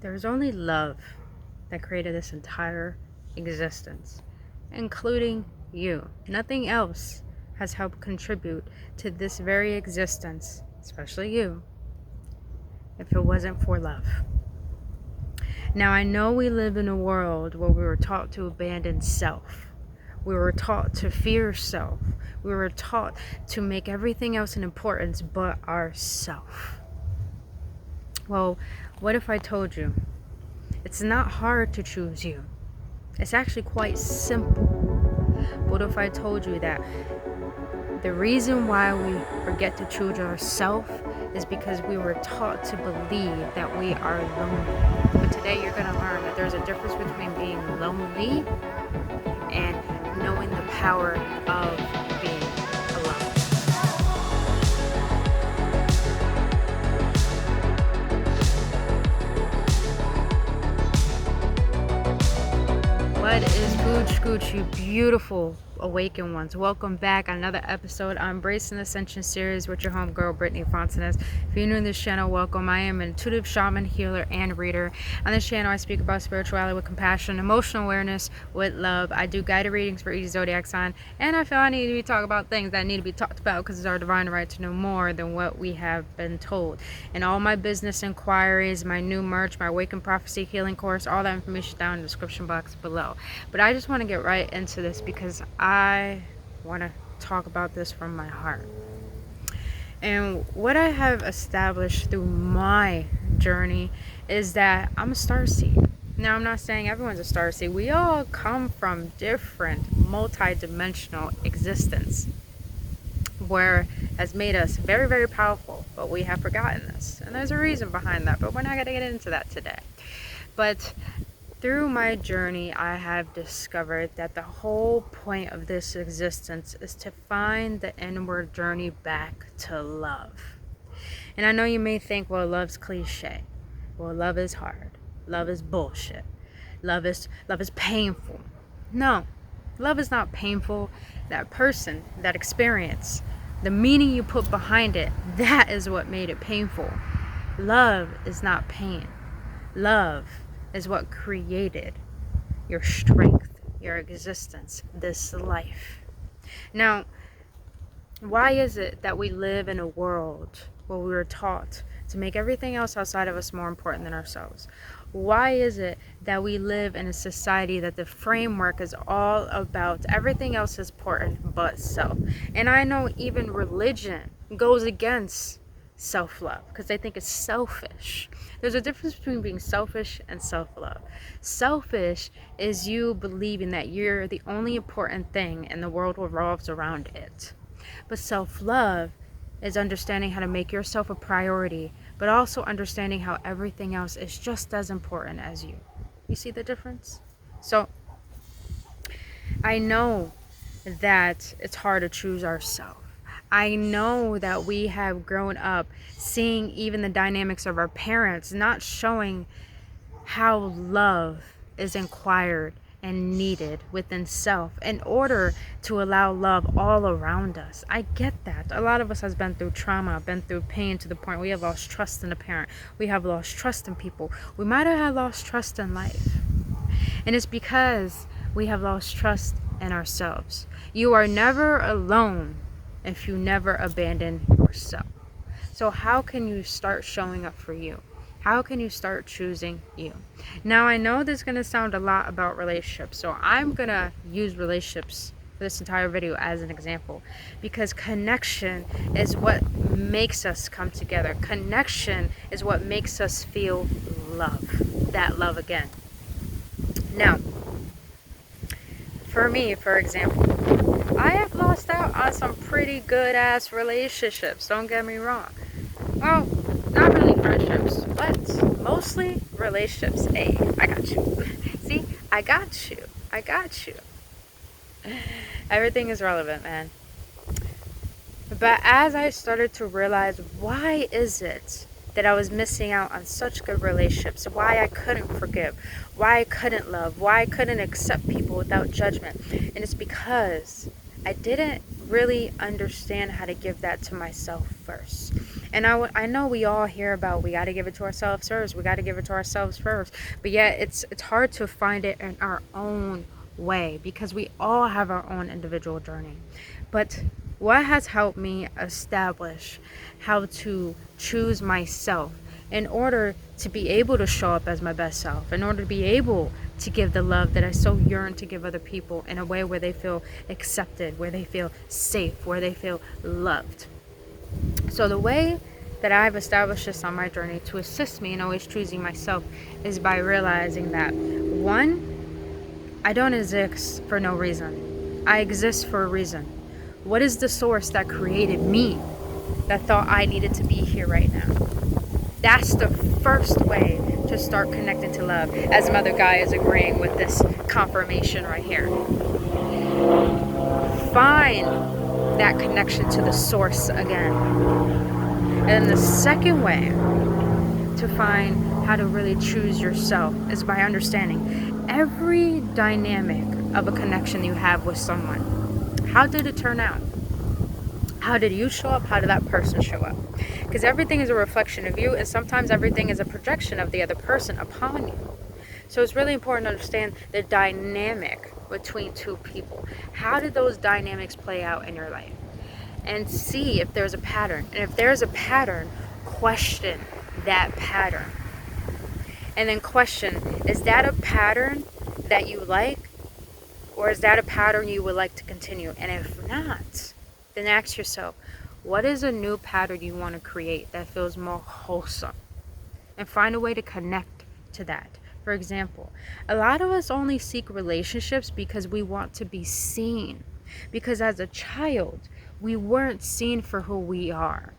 There's only love that created this entire existence, including you. Nothing else has helped contribute to this very existence, especially you, if it wasn't for love. Now, I know we live in a world where we were taught to abandon self. We were taught to fear self. We were taught to make everything else an importance but ourself. Well, what if I told you it's not hard to choose you? It's actually quite simple. What if I told you that the reason why we forget to choose ourselves is because we were taught to believe that we are lonely. But today you're going to learn that there's a difference between being lonely and knowing the power of being alone. What is Gooch, you beautiful awakened ones? Welcome back. Another episode on Embracing Ascension series with your homegirl, Brittany Fontanes. If you're new to this channel, welcome. I am an intuitive shaman, healer, and reader. On this channel, I speak about spirituality with compassion, emotional awareness with love. I do guided readings for each zodiac sign, and I feel I need to be talking about things that need to be talked about because it's our divine right to know more than what we have been told. And all my business inquiries, my new merch, my Awakened Prophecy healing course, all that information down in the description box below. But I just want to get right into this because I want to talk about this from my heart. And what I have established through my journey is that I'm a starseed. Now, I'm not saying everyone's a starseed. We all come from different multi-dimensional existence where has made us very, very powerful, but we have forgotten this. And there's a reason behind that, but we're not going to get into that today. But through my journey, I have discovered that the whole point of this existence is to find the inward journey back to love. And I know you may think, well, love's cliche. Well, love is hard. Love is bullshit. Love is painful. No, love is not painful. That person, that experience, the meaning you put behind it, that is what made it painful. Love is not pain. Love is what created your strength, your existence, this life. Now, why is it that we live in a world where we were taught to make everything else outside of us more important than ourselves? Why is it that we live in a society that the framework is all about everything else is important but self? And I know even religion goes against self-love because they think it's selfish. There's a difference between being selfish and self-love. Selfish is you believing that you're the only important thing and the world revolves around it. But self-love is understanding how to make yourself a priority, but also understanding how everything else is just as important as you. You see the difference? So I know that it's hard to choose ourselves. I know that we have grown up seeing even the dynamics of our parents not showing how love is inquired and needed within self in order to allow love all around us. I get that. A lot of us has been through trauma, been through pain to the point we have lost trust in a parent. We have lost trust in people. We might have had lost trust in life. And it's because we have lost trust in ourselves. You are never alone if you never abandon yourself. So how can you start showing up for you? How can you start choosing you? Now, I know this is going to sound a lot about relationships, so I'm going to use relationships for this entire video as an example, because connection is what makes us come together. Connection is what makes us feel love, that love again. Now, for me, for example, I have lost out on some pretty good ass relationships, don't get me wrong. Well, not really friendships, but mostly relationships. Hey, I got you. See, I got you. Everything is relevant, man. But as I started to realize, why is it that I was missing out on such good relationships, why I couldn't forgive, why I couldn't love, why I couldn't accept people without judgment? And it's because I didn't really understand how to give that to myself first. And I know we all hear about, we got to give it to ourselves first, we got to give it to ourselves first, but yet it's hard to find it in our own way, because we all have our own individual journey. But what has helped me establish how to choose myself in order to be able to show up as my best self, in order to be able to give the love that I so yearn to give other people in a way where they feel accepted, where they feel safe, where they feel loved. So the way that I've established this on my journey to assist me in always choosing myself is by realizing that, one, I don't exist for no reason. I exist for a reason. What is the source that created me, that thought I needed to be here right now? That's the first way to start connecting to love, as Mother Gaia is agreeing with this confirmation right here. Find that connection to the source again. And then the second way to find how to really choose yourself is by understanding every dynamic of a connection you have with someone. How did it turn out? How did you show up? How did that person show up? Because everything is a reflection of you, and sometimes everything is a projection of the other person upon you. So it's really important to understand the dynamic between two people. How did those dynamics play out in your life? And see if there's a pattern. And if there's a pattern, question that pattern. And then question, is that a pattern that you like? Or is that a pattern you would like to continue? And if not, then ask yourself, what is a new pattern you want to create that feels more wholesome? And find a way to connect to that. For example, a lot of us only seek relationships because we want to be seen. Because as a child, we weren't seen for who we are.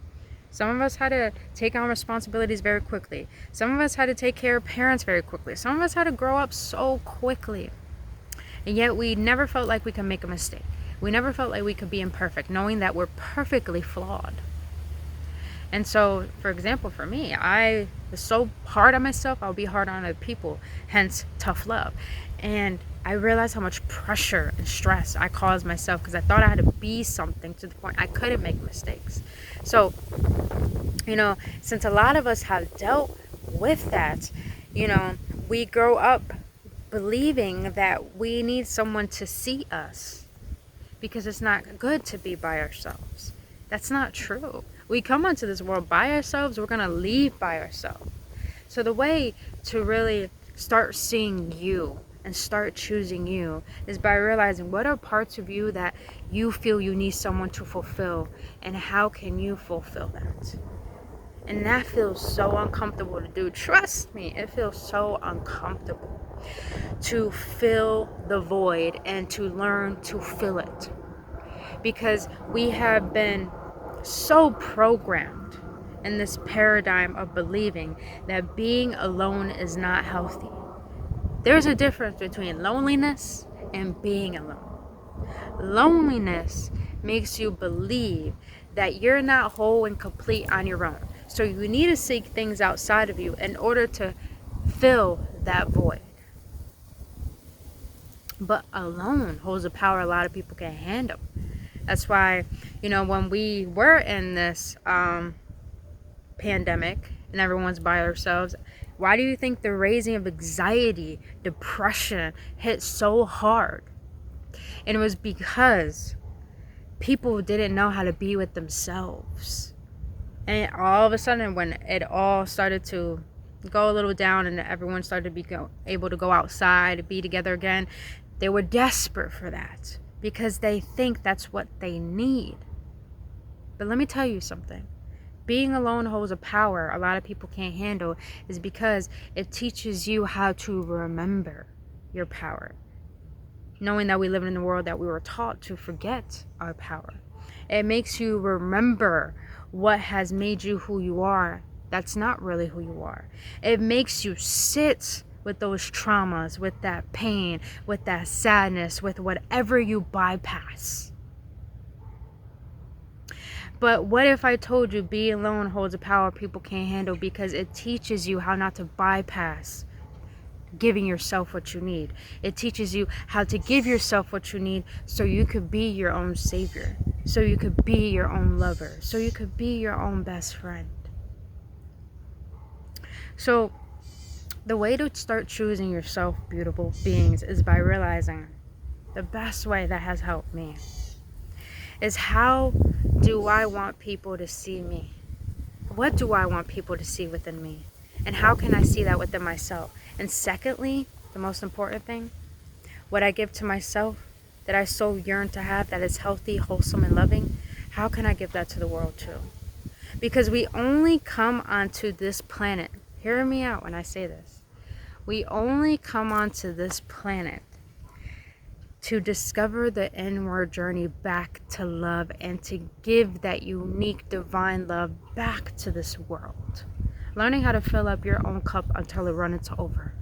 Some of us had to take on responsibilities very quickly. Some of us had to take care of parents very quickly. Some of us had to grow up so quickly. And yet we never felt like we could make a mistake. We never felt like we could be imperfect, knowing that we're perfectly flawed. And so, for example, for me, I was so hard on myself, I'll be hard on other people, hence tough love. And I realized how much pressure and stress I caused myself because I thought I had to be something to the point I couldn't make mistakes. So, since a lot of us have dealt with that, we grow up believing that we need someone to see us because it's not good to be by ourselves. That's not true. We come onto this world by ourselves, we're going to leave by ourselves. So the way to really start seeing you and start choosing you is by realizing what are parts of you that you feel you need someone to fulfill, and how can you fulfill that. And that feels so uncomfortable to do. Trust me, it feels so uncomfortable to fill the void and to learn to fill it, because we have been so programmed in this paradigm of believing that being alone is not healthy. There's a difference between loneliness and being alone. Loneliness makes you believe that you're not whole and complete on your own. So you need to seek things outside of you in order to fill that void. But alone holds a power a lot of people can't handle. That's why, when we were in this pandemic and everyone's by ourselves, why do you think the raising of anxiety, depression hit so hard? And it was because people didn't know how to be with themselves. And all of a sudden, when it all started to go a little down and everyone started to be able to go outside, be together again, they were desperate for that because they think that's what they need. But let me tell you something. Being alone holds a power a lot of people can't handle, is because it teaches you how to remember your power. Knowing that we live in a world that we were taught to forget our power. It makes you remember what has made you who you are. That's not really who you are. It makes you sit with those traumas, with that pain, with that sadness, with whatever you bypass. But what if I told you being alone holds a power people can't handle, because it teaches you how not to bypass giving yourself what you need. It teaches you how to give yourself what you need so you could be your own savior. so you could be your own lover, so you could be your own best friend. So the way to start choosing yourself, beautiful beings, is by realizing the best way that has helped me is, how do I want people to see me? What do I want people to see within me? And how can I see that within myself? And secondly, the most important thing, what I give to myself that I so yearn to have, that is healthy, wholesome, and loving, how can I give that to the world too? Because we only come onto this planet, hear me out when I say this, we only come onto this planet to discover the inward journey back to love, and to give that unique divine love back to this world. Learning how to fill up your own cup until it runs over.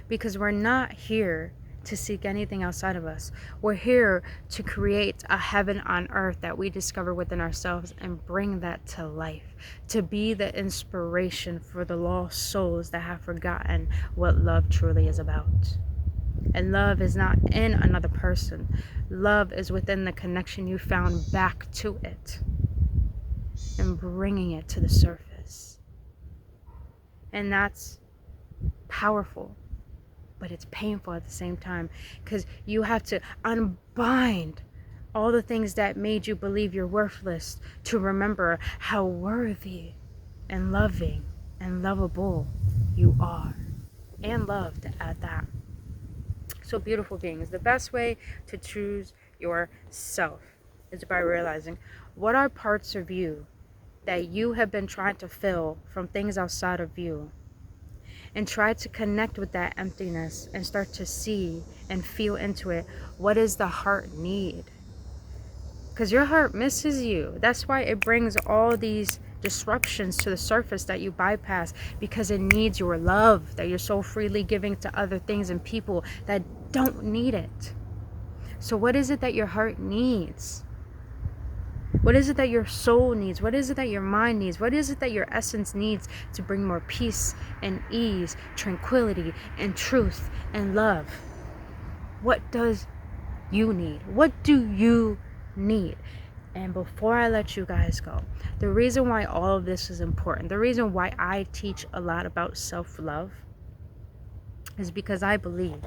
Because we're not here to seek anything outside of us. We're here to create a heaven on earth that we discover within ourselves and bring that to life. To be the inspiration for the lost souls that have forgotten what love truly is about. And love is not in another person. Love is within the connection you found back to it, and bringing it to the surface. And that's powerful, but it's painful at the same time, because you have to unbind all the things that made you believe you're worthless, to remember how worthy and loving and lovable you are, and loved at that. So beautiful beings, the best way to choose yourself is by realizing, what are parts of you that you have been trying to fill from things outside of you, and try to connect with that emptiness and start to see and feel into it. What does the heart need? Because your heart misses you. That's why it brings all these disruptions to the surface that you bypass, because it needs your love that you're so freely giving to other things and people that don't need it. So what is it that your heart needs? What is it that your soul needs? What is it that your mind needs? What is it that your essence needs to bring more peace and ease, tranquility and truth and love? What does you need? What do you need? And before I let you guys go, the reason why all of this is important, the reason why I teach a lot about self-love, is because I believe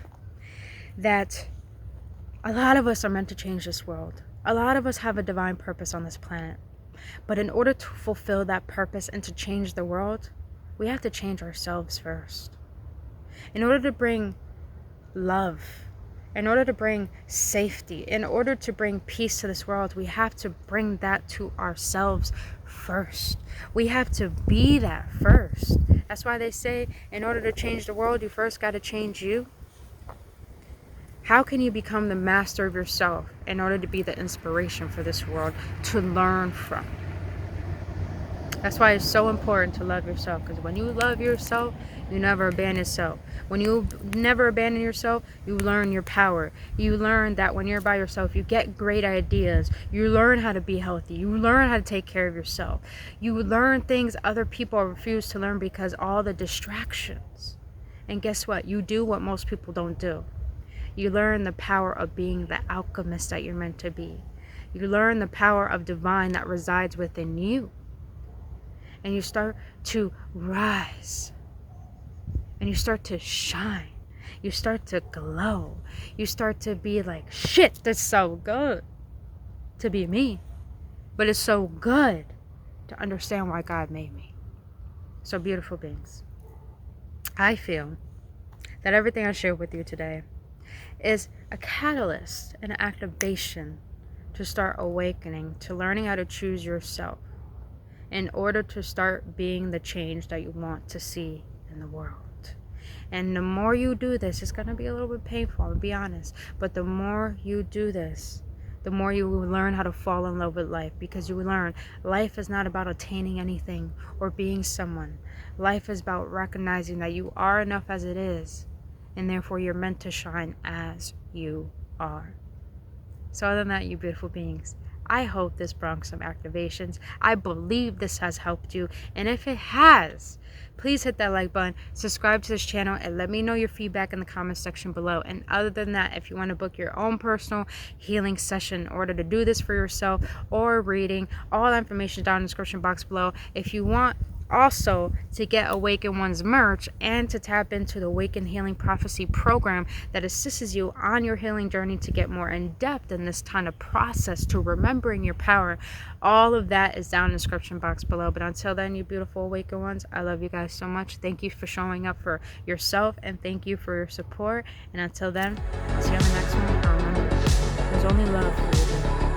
that a lot of us are meant to change this world. A lot of us have a divine purpose on this planet. But in order to fulfill that purpose and to change the world, we have to change ourselves first. In order to bring love, in order to bring safety, in order to bring peace to this world, we have to bring that to ourselves first. We have to be that first. That's why they say, in order to change the world, you first got to change you. How can you become the master of yourself in order to be the inspiration for this world to learn from? That's why it's so important to love yourself, because when you love yourself, you never abandon yourself. When you never abandon yourself, you learn your power. You learn that when you're by yourself, you get great ideas. You learn how to be healthy. You learn how to take care of yourself. You learn things other people refuse to learn because all the distractions. And guess what? You do what most people don't do. You learn the power of being the alchemist that you're meant to be. You learn the power of divine that resides within you. And you start to rise. And you start to shine. You start to glow. You start to be like, shit, that's so good to be me. But it's so good to understand why God made me. So beautiful beings, I feel that everything I shared with you today is a catalyst, an activation to start awakening, to learning how to choose yourself in order to start being the change that you want to see in the world. And the more you do this, it's going to be a little bit painful, I'll be honest, but the more you do this, the more you will learn how to fall in love with life, because you will learn life is not about attaining anything or being someone. Life is about recognizing that you are enough as it is, and therefore you're meant to shine as you are. So other than that, you beautiful beings, I hope this brought some activations. I believe this has helped you. And if it has, please hit that like button, subscribe to this channel, and let me know your feedback in the comment section below. And other than that, if you want to book your own personal healing session in order to do this for yourself or reading, all that information down in the description box below. If you want also to get AwakenOne's merch and to tap into the Awaken Healing Prophecy program that assists you on your healing journey to get more in depth in this kind of process to remembering your power, all of that is down in the description box below. But until then, you beautiful Awaken Ones, I love you guys so much. Thank you for showing up for yourself, and thank you for your support. And until then, I'll see you on the next one. Remember, there's only love for you.